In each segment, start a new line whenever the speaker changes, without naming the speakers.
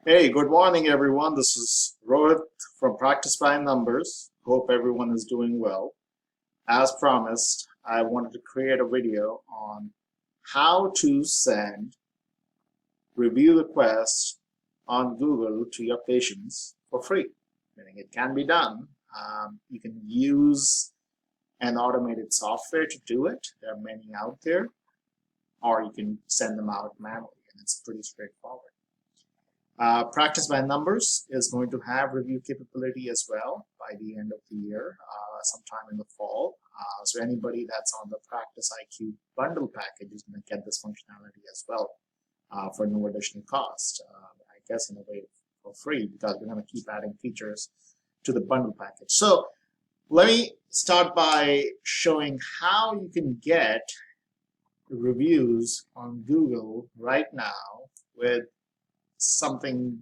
Hey, good morning, everyone. This is Rohit from Practice by Numbers. Hope everyone is doing well. As promised, I wanted to create a video on how to send review requests on Google to your patients for free. Meaning it can be done. You can use an automated software to do it. There are many out there, or you can send them out manually, and it's pretty straightforward. Practice by Numbers is going to have review capability as well by the end of the year, sometime in the fall. So anybody that's on the Practice IQ bundle package is going to get this functionality as well for no additional cost. I guess in a way for free, because we're going to keep adding features to the bundle package. So let me start by showing how you can get reviews on Google right now with something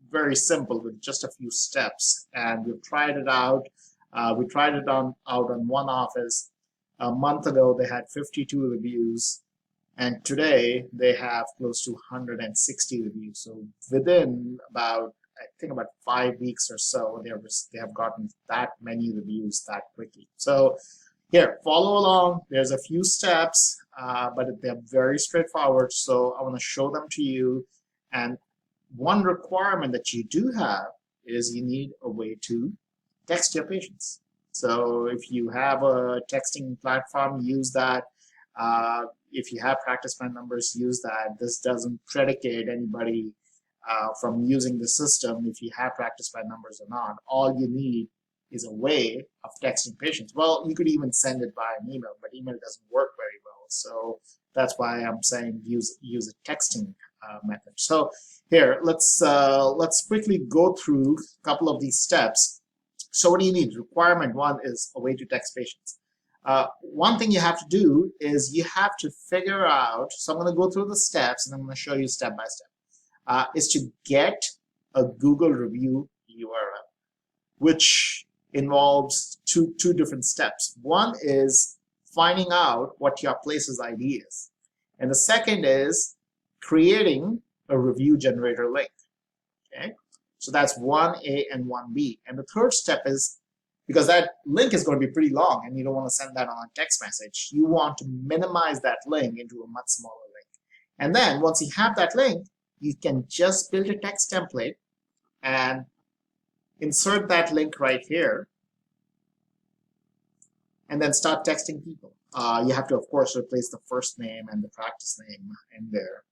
very simple with just a few steps, and we've tried it out. We tried it out on one office. A month ago they had 52 reviews, and today they have close to 160 reviews. So within about, I think, about 5 weeks or so, they have gotten that many reviews that quickly. So here, follow along. There's a few steps, but they're very straightforward. So I want to show them to you. And one requirement that you do have is you need a way to text your patients. So if you have a texting platform, use that. If you have Practice by Numbers, use that. This doesn't predicate anybody from using the system if you have Practice by Numbers or not. All you need is a way of texting patients. Well, you could even send it by an email, but email doesn't work very well. So that's why I'm saying use a texting method. So here, let's quickly go through a couple of these steps. So what do you need? Requirement one is a way to text patients. One thing you have to do is you have to figure out, so I'm going to go through the steps and I'm going to show you step by step, is to get a Google review URL, which involves two different steps. One is finding out what your place's ID is. And the second is creating a review generator link. Okay, so that's 1A and 1B. And the third step is, because that link is going to be pretty long and you don't want to send that on a text message, you want to minimize that link into a much smaller link. And then once you have that link, you can just build a text template and insert that link right here and then start texting people. You have to, of course, replace the first name and the practice name in there.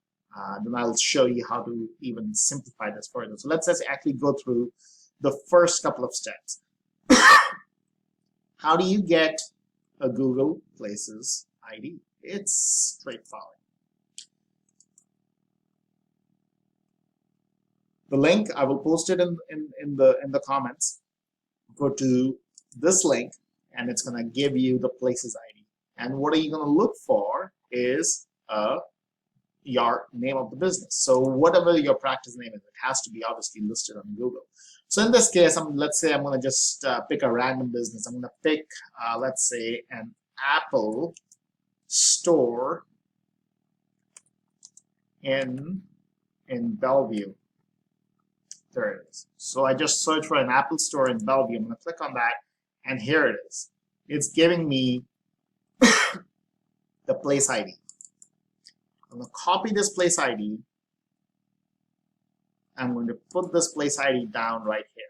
Then I'll show you how to even simplify this further. So let's just actually go through the first couple of steps. How do you get a Google Places ID? It's straightforward. The link, I will post it in the comments. Go to this link and it's going to give you the Places ID. And what are you going to look for is your name of the business. So whatever your practice name is, it has to be obviously listed on Google. So in this case, let's say I'm going to just pick a random business. I'm going to pick, let's say, an Apple store in Bellevue. There it is. So I just search for an Apple store in Bellevue. I'm going to click on that, and here it is. It's giving me the place ID. I'm going to copy this place ID. I'm going to put this place ID down right here.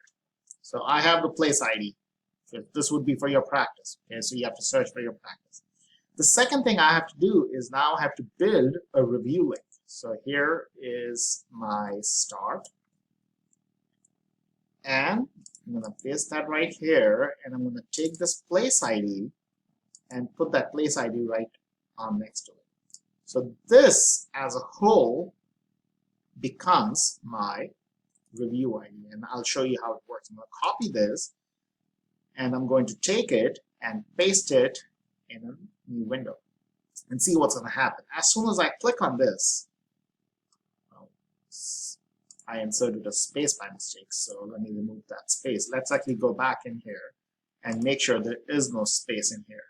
So I have the place ID. So this would be for your practice. Okay, so you have to search for your practice. The second thing I have to do is now I have to build a review link. So here is my start. And I'm going to paste that right here. And I'm going to take this place ID and put that place ID right on next to it. So this as a whole becomes my review ID, and I'll show you how it works. I'm going to copy this and I'm going to take it and paste it in a new window and see what's going to happen. As soon as I click on this, I inserted a space by mistake, so let me remove that space. Let's actually go back in here and make sure there is no space in here.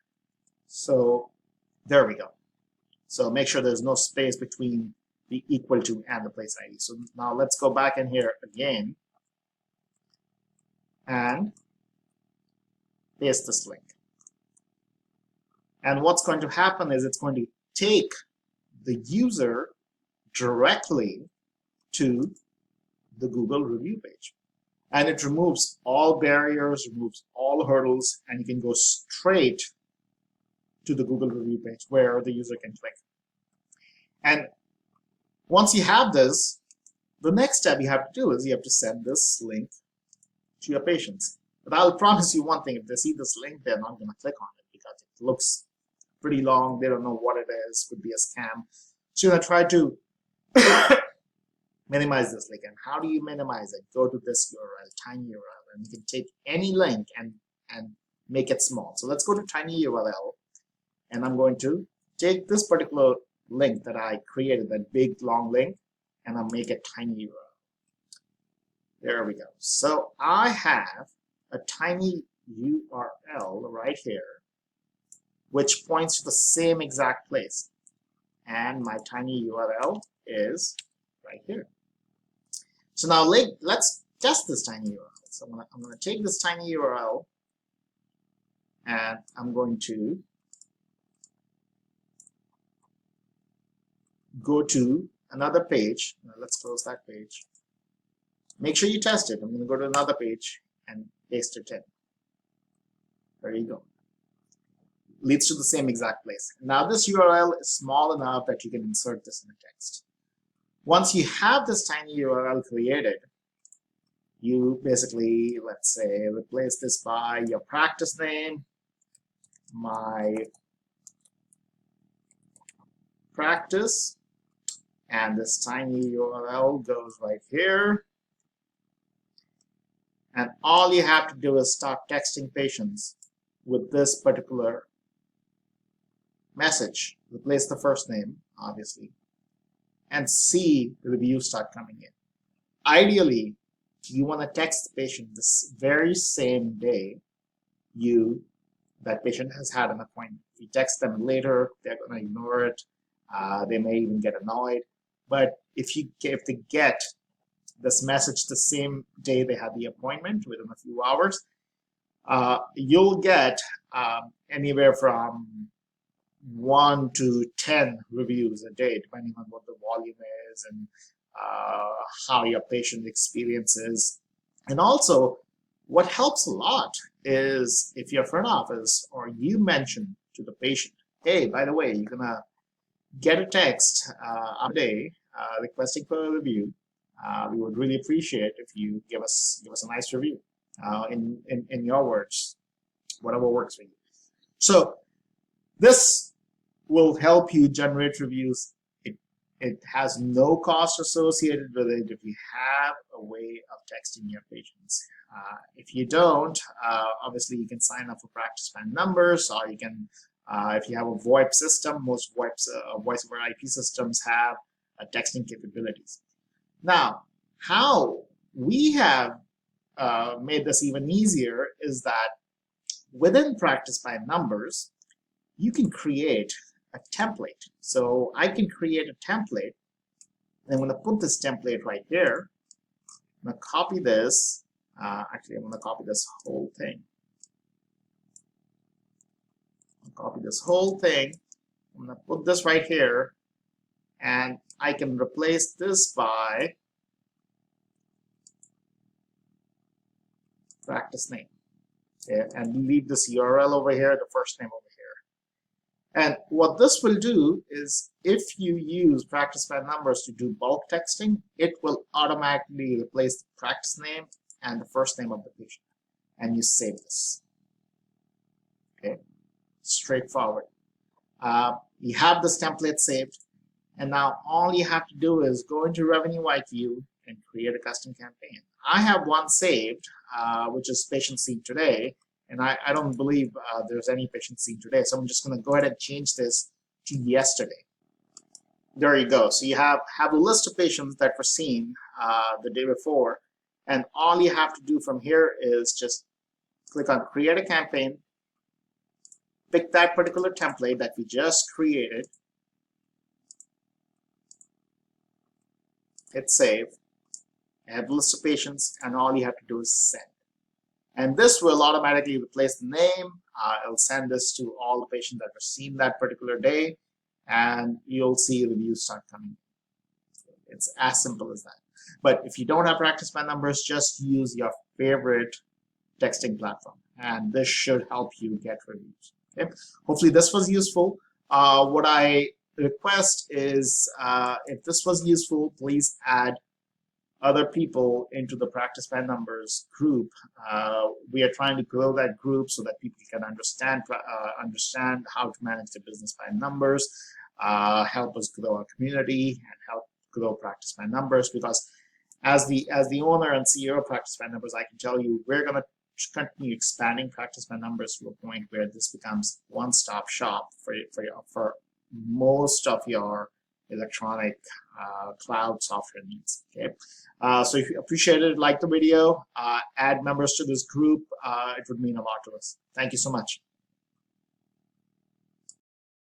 So there we go. So make sure there's no space between be equal to and the place ID. So now let's go back in here again and paste this link. And what's going to happen is it's going to take the user directly to the Google review page. And it removes all barriers, removes all hurdles, and you can go straight to the Google review page where the user can click. And once you have this, the next step you have to do is you have to send this link to your patients. But I'll promise you one thing, if they see this link, they're not going to click on it because it looks pretty long. They don't know what it is, could be a scam. So you're going to try to minimize this link. And how do you minimize it? Go to this URL, tiny URL, and you can take any link and make it small. So let's go to tiny URL, and I'm going to take this particular link that I created, that big long link, and I'll make it tiny URL. There we go. So I have a tiny URL right here, which points to the same exact place. And my tiny URL is right here. So now let's test this tiny URL. So I'm going to take this tiny URL and I'm going to go to another page. Now let's close that page. Make sure you test it. I'm going to go to another page and paste it in. There you go. Leads to the same exact place. Now this URL is small enough that you can insert this in the text. Once you have this tiny URL created, you basically, let's say, replace this by your practice name, my practice, and this tiny URL goes right here. And all you have to do is start texting patients with this particular message. Replace the first name, obviously, and see the reviews start coming in. Ideally, you want to text the patient this very same day that patient has had an appointment. If you text them later, they're going to ignore it. They may even get annoyed. But if they get this message the same day they had the appointment, within a few hours, you'll get anywhere from 1 to 10 reviews a day, depending on what the volume is and how your patient experience is. And also, what helps a lot is if your front office or you mention to the patient, hey, by the way, you're gonna get a text a day requesting for a review. We would really appreciate if you give us a nice review in your words, whatever works for you. So this will help you generate reviews. It has no cost associated with it if you have a way of texting your patients. If you don't, obviously you can sign up for practice plan numbers, or you can, if you have a VoIP system, most VoIPs, voice over IP systems have texting capabilities. Now, how we have made this even easier is that within practice by numbers, you can create a template. So I can create a template, and I'm going to put this template right here. I'm going to copy this. Actually, I'm going to copy this whole thing. I'll copy this whole thing. I'm going to put this right here, and I can replace this by practice name. Okay, and leave this URL over here, the first name over here. And what this will do is, if you use practice by numbers to do bulk texting, it will automatically replace the practice name and the first name of the patient. And you save this. Okay, straightforward. You have this template saved, and now all you have to do is go into Revenue IQ and create a custom campaign. I have one saved, which is patient seen today. And I don't believe there's any patient seen today. So I'm just going to go ahead and change this to yesterday. There you go. So you have a list of patients that were seen the day before. And all you have to do from here is just click on Create a Campaign. Pick that particular template that we just created. hit save. I have a list of patients, and all you have to do is send. And this will automatically replace the name. It'll send this to all the patients that were seen that particular day, and you'll see reviews start coming. It's as simple as that. But if you don't have practice plan numbers, just use your favorite texting platform, and this should help you get reviews. Okay? Hopefully this was useful. What I request is, if this was useful, please add other people into the practice by numbers group. We are trying to grow that group so that people can understand how to manage their business by numbers, help us grow our community, and help grow practice by numbers. Because as the owner and CEO of practice by numbers, I can tell you we're going to continue expanding practice by numbers to a point where this becomes one-stop shop for most of your electronic cloud software needs. Okay, so if you appreciate it, like the video, add members to this group. It would mean a lot to us. Thank you so much.